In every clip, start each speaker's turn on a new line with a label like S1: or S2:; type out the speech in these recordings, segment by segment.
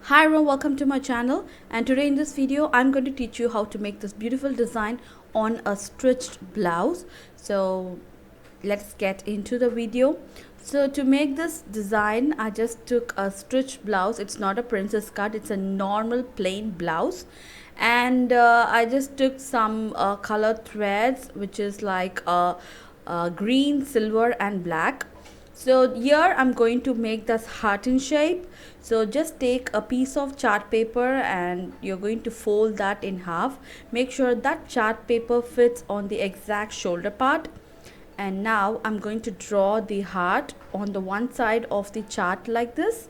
S1: Hi everyone, welcome to my channel, and today in this video I'm going to teach you how to make this beautiful design on a stitched blouse. So let's get into the video. So to make this design I just took a stitched blouse. It's not a princess cut, it's a normal plain blouse, and I just took some color threads, which is like green, silver and black. So here I'm going to make this heart in shape. So just take a piece of chart paper and you're going to fold that in half. Make sure that chart paper fits on the exact shoulder part. And now I'm going to draw the heart on the one side of the chart like this.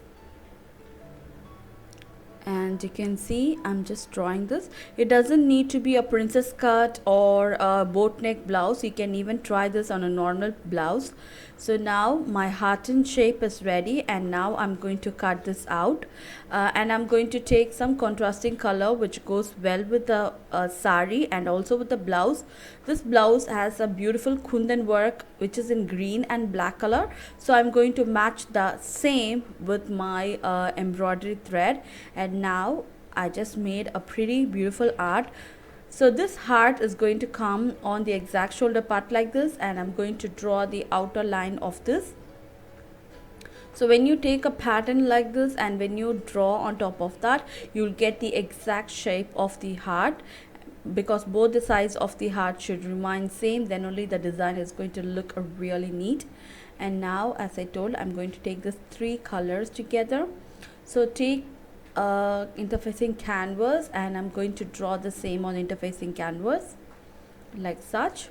S1: And you can see I'm just drawing this. It doesn't need to be a princess cut or a boat neck blouse. You can even try this on a normal blouse. So now my heart in shape is ready, and now I'm going to cut this out, and I'm going to take some contrasting color which goes well with the sari and also with the blouse. This blouse has a beautiful kundan work which is in green and black color, so I'm going to match the same with my embroidery thread. And now I just made a pretty beautiful art. So this heart is going to come on the exact shoulder part like this, and I'm going to draw the outer line of this. So when you take a pattern like this and when you draw on top of that, you'll get the exact shape of the heart, because both the sides of the heart should remain same, then only the design is going to look really neat. And now, as I told, I'm going to take these three colors together. So take interfacing canvas, and I'm going to draw the same on interfacing canvas like such,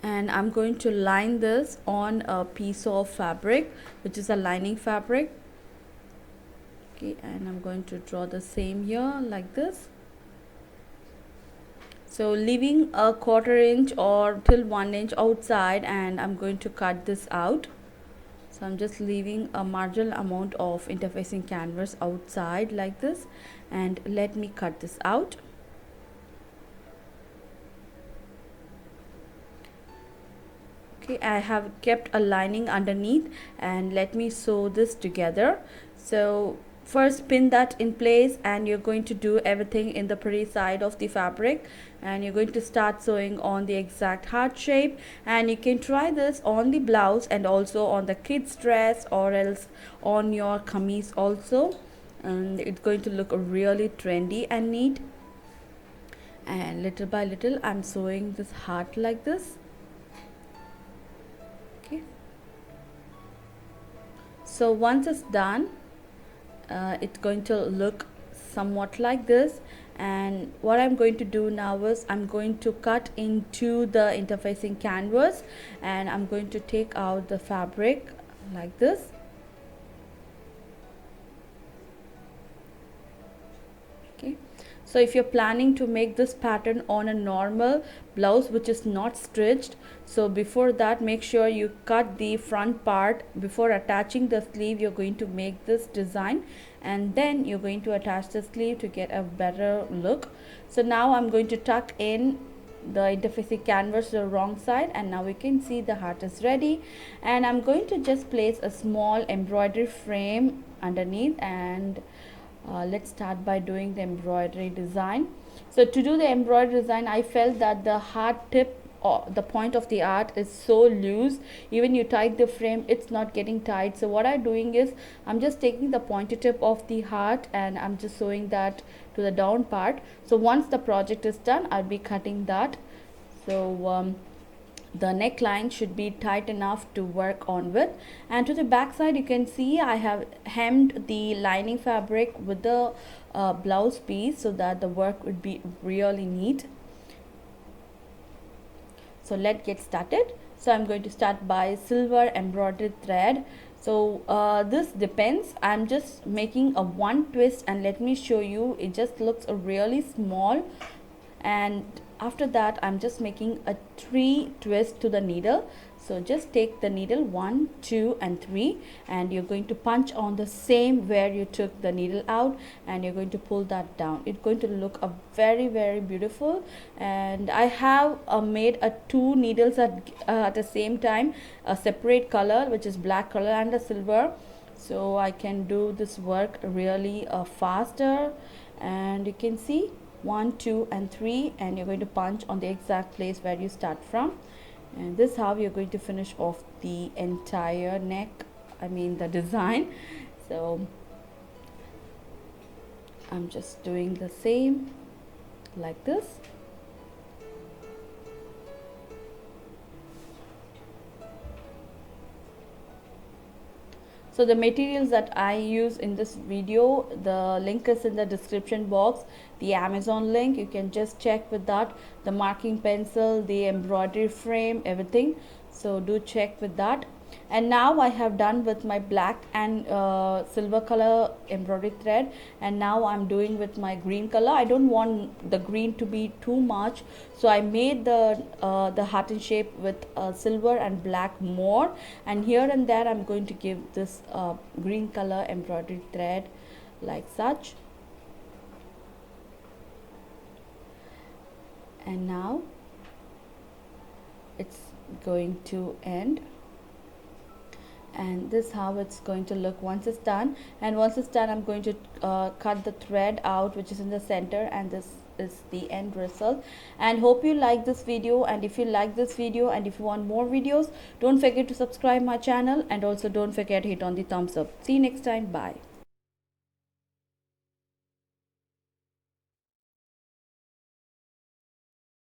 S1: and I'm going to line this on a piece of fabric which is a lining fabric. Okay, and I'm going to draw the same here like this. So leaving a 1/4 inch or till 1 inch outside, and I'm going to cut this out. So I'm just leaving a marginal amount of interfacing canvas outside like this, and let me cut this out. Okay, I have kept a lining underneath, and let me sew this together. So first pin that in place, and you're going to do everything in the pretty side of the fabric, and you're going to start sewing on the exact heart shape. And you can try this on the blouse and also on the kids dress, or else on your kameez also, and it's going to look really trendy and neat. And little by little I'm sewing this heart like this. Okay, so once it's done, it's going to look somewhat like this. And what I'm going to do now is I'm going to cut into the interfacing canvas, and I'm going to take out the fabric like this. Okay, so if you're planning to make this pattern on a normal blouse which is not stitched, so before that make sure you cut the front part before attaching the sleeve. You're going to make this design, and then you're going to attach the sleeve to get a better look. So now I'm going to tuck in the interfacing canvas to the wrong side, and now we can see the heart is ready. And I'm going to just place a small embroidery frame underneath, and let's start by doing the embroidery design. So to do the embroidery design, I felt that the heart tip or the point of the art is so loose, even you tight the frame, it's not getting tight. So what I'm doing is I'm just taking the pointed tip of the heart, and I'm just sewing that to the down part. So once the project is done, I'll be cutting that. So the neckline should be tight enough to work on with. And to the back side, you can see I have hemmed the lining fabric with the blouse piece, so that the work would be really neat. So let's get started. So I'm going to start by silver embroidered thread. So this depends, I'm just making a one twist, and let me show you, it just looks really small. And after that I'm just making a 3 twist to the needle. So just take the needle 1, 2 and 3, and you're going to punch on the same where you took the needle out, and you're going to pull that down. It's going to look a very beautiful. And I have made a 2 needles at the same time, a separate color which is black color and a silver, so I can do this work really faster. And you can see 1, 2 and 3, and you're going to punch on the exact place where you start from. And this is how you're going to finish off the entire neck, I mean the design. So I'm just doing the same like this. So the materials that I use in this video, the link is in the description box, the Amazon link. You can just check with that, the marking pencil, the embroidery frame, everything. So do check with that. And now I have done with my black and silver color embroidery thread, and now I'm doing with my green color. I don't want the green to be too much, so I made the heart in shape with silver and black more, and here and there I'm going to give this green color embroidery thread like such. And now it's going to end, and this is how it's going to look once it's done. And once it's done, I'm going to cut the thread out which is in the center, and this is the end result. And hope you like this video, and if you like this video and if you want more videos, don't forget to subscribe my channel, and also don't forget to hit on the thumbs up. See you next time. Bye.